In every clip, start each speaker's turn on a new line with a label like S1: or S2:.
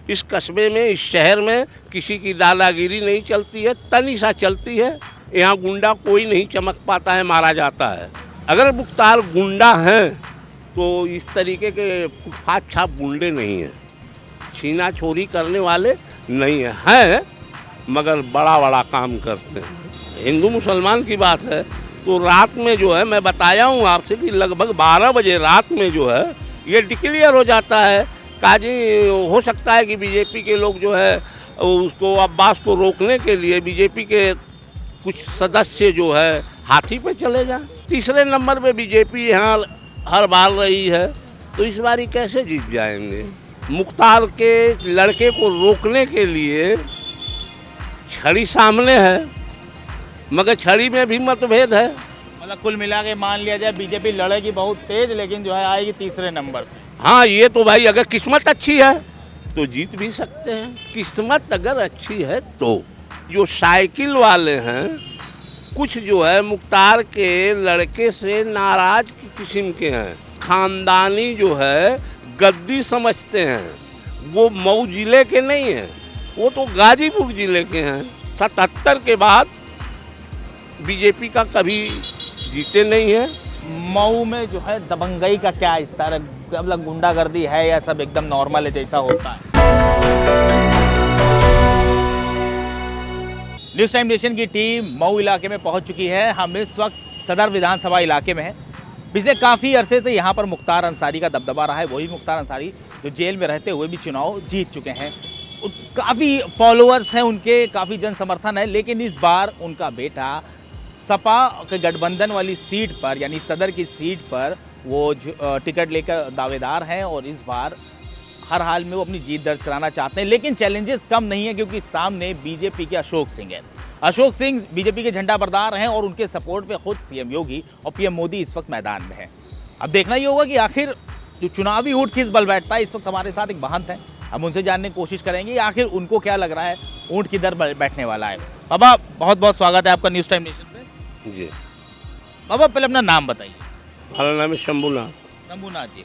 S1: इस कस्बे में, इस शहर में किसी की दादागिरी नहीं चलती है, तनी सा चलती है। यहाँ गुंडा कोई नहीं चमक पाता है, मारा जाता है। अगर मुख्तार गुंडा हैं तो इस तरीके के फुटपाथ छाप गुंडे नहीं हैं, छीना छोरी करने वाले नहीं हैं, मगर बड़ा बड़ा काम करते हैं। हिंदू मुसलमान की बात है तो रात में जो है, मैं बताया हूँ आपसे कि लगभग 12 बजे रात में जो है ये डिक्लेयर हो जाता है। काजी हो सकता है कि बीजेपी के लोग जो है उसको, अब्बास को रोकने के लिए बीजेपी के कुछ सदस्य जो है हाथी पे चले जाएं। तीसरे नंबर पे बीजेपी यहाँ हर बार रही है, तो इस बारी कैसे जीत जाएंगे। मुख्तार के लड़के को रोकने के लिए छड़ी सामने है, मगर छड़ी में भी मतभेद है।
S2: मतलब कुल मिला के मान लिया जाए बीजेपी लड़ेगी बहुत तेज, लेकिन जो है आएगी तीसरे नंबर पे।
S1: हाँ, ये तो भाई अगर किस्मत अच्छी है तो जीत भी सकते हैं। किस्मत अगर अच्छी है तो जो साइकिल वाले हैं, कुछ जो है मुख्तार के लड़के से नाराज किस्म के हैं, खानदानी जो है गद्दी समझते हैं। वो मऊ जिले के नहीं हैं, वो तो गाजीपुर जिले के हैं। 77 के बाद बीजेपी का कभी जीते नहीं है।
S2: मऊ में जो है दबंगई का क्या स्तर है, मतलब गुंडागर्दी है या सब एकदम नॉर्मल है जैसा होता है। न्यूज़ टाइम नेशन की टीम मऊ इलाके में पहुंच चुकी है। हम इस वक्त सदर विधानसभा इलाके में हैं। पिछले काफ़ी अरसे से यहाँ पर मुख्तार अंसारी का दबदबा रहा है। वही मुख्तार अंसारी जो जेल में रहते हुए भी चुनाव जीत चुके हैं। काफ़ी फॉलोअर्स हैं उनके, काफ़ी जन समर्थन है, लेकिन इस बार उनका बेटा सपा के गठबंधन वाली सीट पर, यानी सदर की सीट पर वो टिकट लेकर दावेदार हैं और इस बार हर हाल में वो अपनी जीत दर्ज कराना चाहते हैं। लेकिन चैलेंजेस कम नहीं है, क्योंकि सामने बीजेपी के अशोक सिंह हैं। अशोक सिंह बीजेपी के झंडा बरदार हैं और उनके सपोर्ट पे खुद सीएम योगी और पीएम मोदी इस वक्त मैदान में है। अब देखना ही होगा कि आखिर जो चुनावी ऊँट किस बल बैठता है। इस वक्त हमारे साथ एक महंत हैं, हम उनसे जानने की कोशिश करेंगे आखिर उनको क्या लग रहा है ऊँट किधर बैठने वाला है। बाबा बहुत बहुत स्वागत है आपका न्यूज़ टाइम नेशन पे।
S1: जी
S2: बाबा पहले अपना नाम बताइए।
S1: हमारा नाम है शंभूनाथ।
S2: शंभूनाथ जी,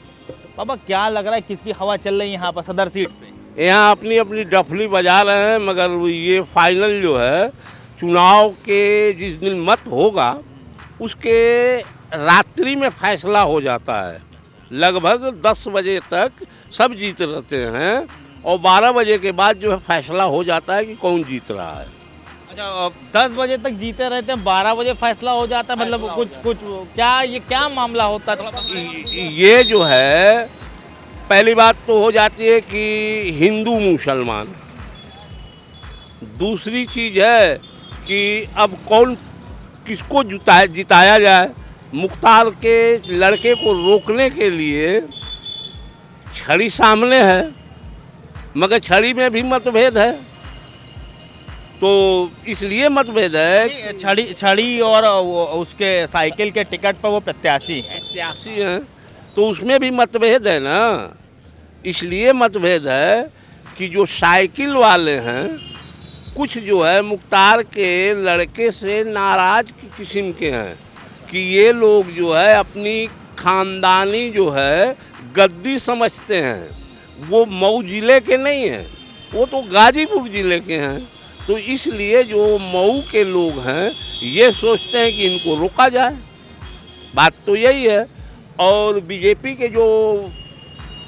S2: बाबा क्या लग रहा है किसकी हवा चल रही है यहाँ पर सदर सीट पे?
S1: यहाँ अपनी अपनी डफली बजा रहे हैं, मगर ये फाइनल जो है चुनाव के जिस दिन मत होगा उसके रात्रि में फैसला हो जाता है। लगभग 10 बजे तक सब जीत रहते हैं और 12 बजे के बाद जो है फैसला हो जाता है कि कौन जीत रहा है।
S2: अच्छा, 10 बजे तक जीते रहते हैं, 12 बजे फैसला हो जाता है, मतलब कुछ क्या ये क्या मामला होता है थोड़ा?
S1: ये जो है पहली बात तो हो जाती है कि हिंदू मुसलमान। दूसरी चीज़ है कि अब कौन किसको जिताया जाए। मुख्तार के लड़के को रोकने के लिए छड़ी सामने है, मगर छड़ी में भी मतभेद है, तो इसलिए मतभेद है।
S2: छड़ी और उसके साइकिल के टिकट पर वो प्रत्याशी
S1: हैं, तो उसमें भी मतभेद है ना। इसलिए मतभेद है कि जो साइकिल वाले हैं, कुछ जो है मुख्तार के लड़के से नाराज किस्म के हैं कि ये लोग जो है अपनी खानदानी जो है गद्दी समझते हैं। वो मऊ जिले के नहीं हैं, वो तो गाजीपुर जिले के हैं। तो इसलिए जो मऊ के लोग हैं ये सोचते हैं कि इनको रोका जाए। बात तो यही है। और बीजेपी के जो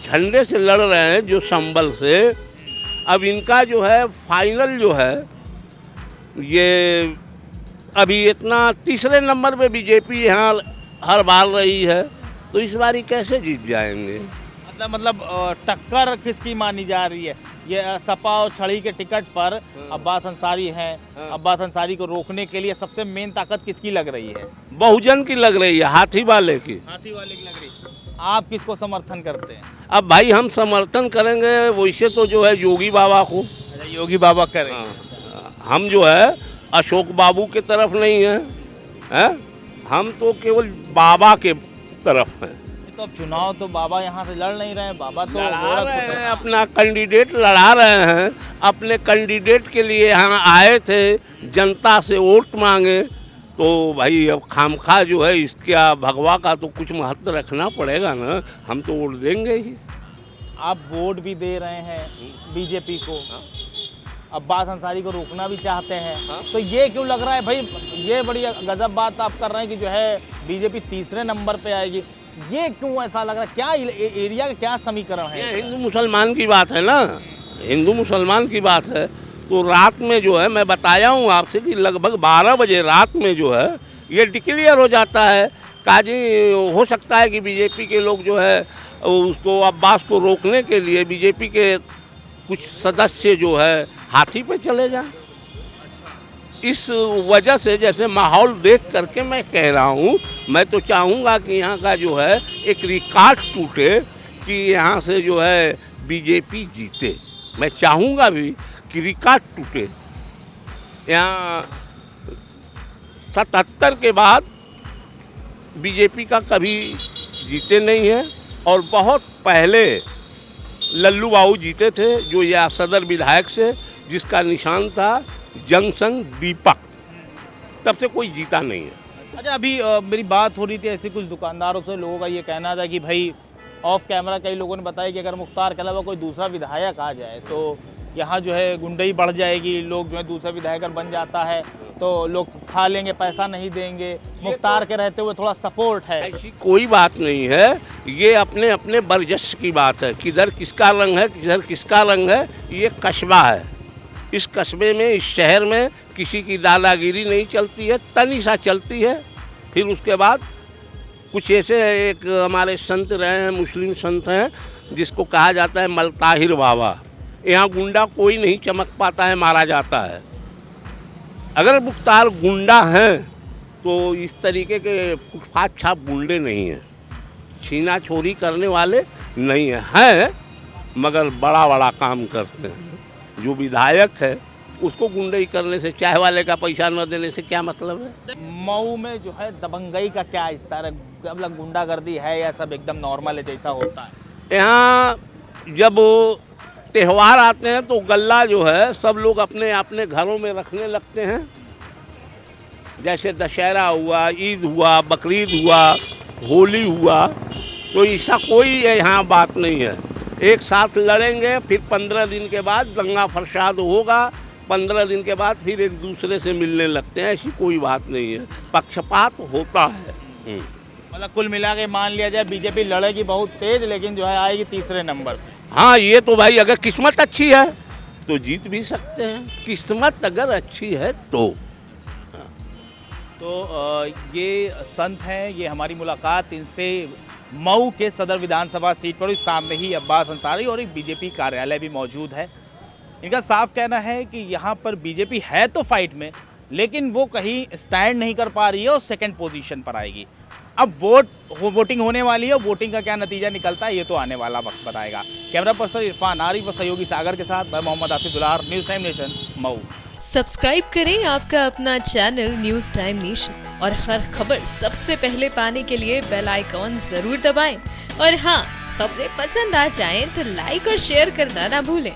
S1: झंडे से लड़ रहे हैं, जो संबल से, अब इनका जो है फाइनल जो है ये अभी इतना तीसरे नंबर पे बीजेपी यहाँ हर बार रही है, तो इस बारी कैसे जीत जाएंगे।
S2: मतलब टक्कर किसकी मानी जा रही है? ये सपा और छड़ी के टिकट पर अब्बास अंसारी हैं। अब्बास अंसारी को रोकने के लिए सबसे मेन ताकत किसकी लग रही है?
S1: बहुजन की लग रही है, हाथी वाले की।
S2: हाथी वाले की लग रही है। आप किसको समर्थन करते हैं?
S1: अब भाई हम समर्थन करेंगे वैसे तो जो है योगी बाबा को।
S2: योगी बाबा करें।
S1: हम जो है अशोक बाबू के तरफ नहीं है, हम तो केवल बाबा के तरफ हैं।
S2: तो अब चुनाव तो बाबा यहाँ से लड़ नहीं रहे हैं, बाबा तो
S1: लड़ा रहे हैं, अपना कैंडिडेट लड़ा रहे हैं। अपने कैंडिडेट के लिए यहाँ आए थे, जनता से वोट मांगे, तो भाई अब खामखा जो है इसका भगवा का तो कुछ महत्व रखना पड़ेगा ना। हम तो वोट देंगे ही।
S2: आप वोट भी दे रहे हैं बीजेपी को, अब्बास अंसारी को रोकना भी चाहते हैं, तो ये क्यों लग रहा है भाई, ये बड़ी गजब बात आप कर रहे हैं कि जो है बीजेपी तीसरे नंबर पे आएगी, ये क्यों ऐसा लग रहा है? क्या एरिया का क्या समीकरण है?
S1: ये हिंदू मुसलमान की बात है ना, हिंदू मुसलमान की बात है। तो रात में जो है, मैं बताया हूँ आपसे कि लगभग 12 बजे रात में जो है ये डिक्लेयर हो जाता है। काजी हो सकता है कि बीजेपी के लोग जो है उसको, अब्बास को रोकने के लिए बीजेपी के कुछ सदस्य जो है हाथी पे चले जाएं। इस वजह से जैसे माहौल देख करके मैं कह रहा हूँ, मैं तो चाहूँगा कि यहाँ का जो है एक रिकॉर्ड टूटे कि यहाँ से जो है बीजेपी जीते। मैं चाहूँगा भी कि रिकॉर्ड टूटे। यहाँ 77 के बाद बीजेपी का कभी जीते नहीं है, और बहुत पहले लल्लू बाबू जीते थे, जो यह सदर विधायक से, जिसका निशान था जंक्शन दीपक, तब से कोई जीता नहीं है।
S2: अच्छा, अभी मेरी बात हो रही थी ऐसे कुछ दुकानदारों से, लोगों का ये कहना था कि भाई ऑफ कैमरा कई लोगों ने बताया कि अगर मुख्तार के अलावा कोई दूसरा विधायक आ जाए तो यहाँ जो है गुंडई बढ़ जाएगी, लोग जो है दूसरा विधायक बन जाता है तो लोग खा लेंगे, पैसा नहीं देंगे, मुख्तार के रहते हुए थोड़ा सपोर्ट है।
S1: ऐसी कोई बात नहीं है, ये अपने अपने बर्जस्व की बात है, किधर किसका रंग है, किधर किसका रंग है। ये कस्बा है, इस कस्बे में, इस शहर में किसी की दादागिरी नहीं चलती है, तनिसा चलती है। फिर उसके बाद कुछ ऐसे, एक हमारे संत रहे हैं, मुस्लिम संत हैं, जिसको कहा जाता है मलताहिर बाबा। यहाँ गुंडा कोई नहीं चमक पाता है, मारा जाता है। अगर मुख्तार गुंडा हैं तो इस तरीके के फुटपाथ छाप गुंडे नहीं हैं, छीना छोरी करने वाले नहीं हैं, मगर बड़ा बड़ा काम करते हैं। जो विधायक है उसको गुंडई करने से, चाय वाले का पैसा न देने से क्या मतलब है?
S2: मऊ में जो है दबंगई का क्या स्तर है? मतलब गुंडागर्दी है या सब एकदम नॉर्मल है जैसा होता है?
S1: यहाँ जब त्यौहार आते हैं तो गल्ला जो है सब लोग अपने अपने घरों में रखने लगते हैं। जैसे दशहरा हुआ, ईद हुआ, बकरीद हुआ, होली हुआ, तो ऐसा कोई यहाँ बात नहीं है। एक साथ लड़ेंगे, फिर 15 दिन के बाद दंगा फसाद होगा, 15 दिन के बाद फिर एक दूसरे से मिलने लगते हैं। ऐसी कोई बात नहीं है, पक्षपात होता है।
S2: मतलब कुल मिला के मान लिया जाए बीजेपी लड़ेगी बहुत तेज, लेकिन जो है आएगी तीसरे नंबर पे।
S1: हाँ, ये तो भाई अगर किस्मत अच्छी है तो जीत भी सकते हैं, किस्मत अगर अच्छी है तो।
S2: ये संत हैं, ये हमारी मुलाकात इनसे मऊ के सदर विधानसभा सीट पर, सामने ही अब्बास अंसारी और एक बीजेपी कार्यालय भी मौजूद है। इनका साफ कहना है कि यहाँ पर बीजेपी है तो फाइट में, लेकिन वो कहीं स्टैंड नहीं कर पा रही है और सेकंड पोजीशन पर आएगी। अब वोटिंग होने वाली है, वोटिंग का क्या नतीजा निकलता है ये तो आने वाला वक्त बताएगा। कैमरा पर्सन इरफान आरिफ व सहयोगी सागर के साथ मैं मोहम्मद आसिफ दुलार, news time nation, Mau.
S3: Subscribe करें आपका अपना चैनल न्यूज़ टाइम नेशन, और हर खबर सबसे पहले पाने के लिए बेल आइकॉन जरूर दबाएं। और हाँ, खबरें पसंद आ जाएं तो लाइक और शेयर करना ना भूलें।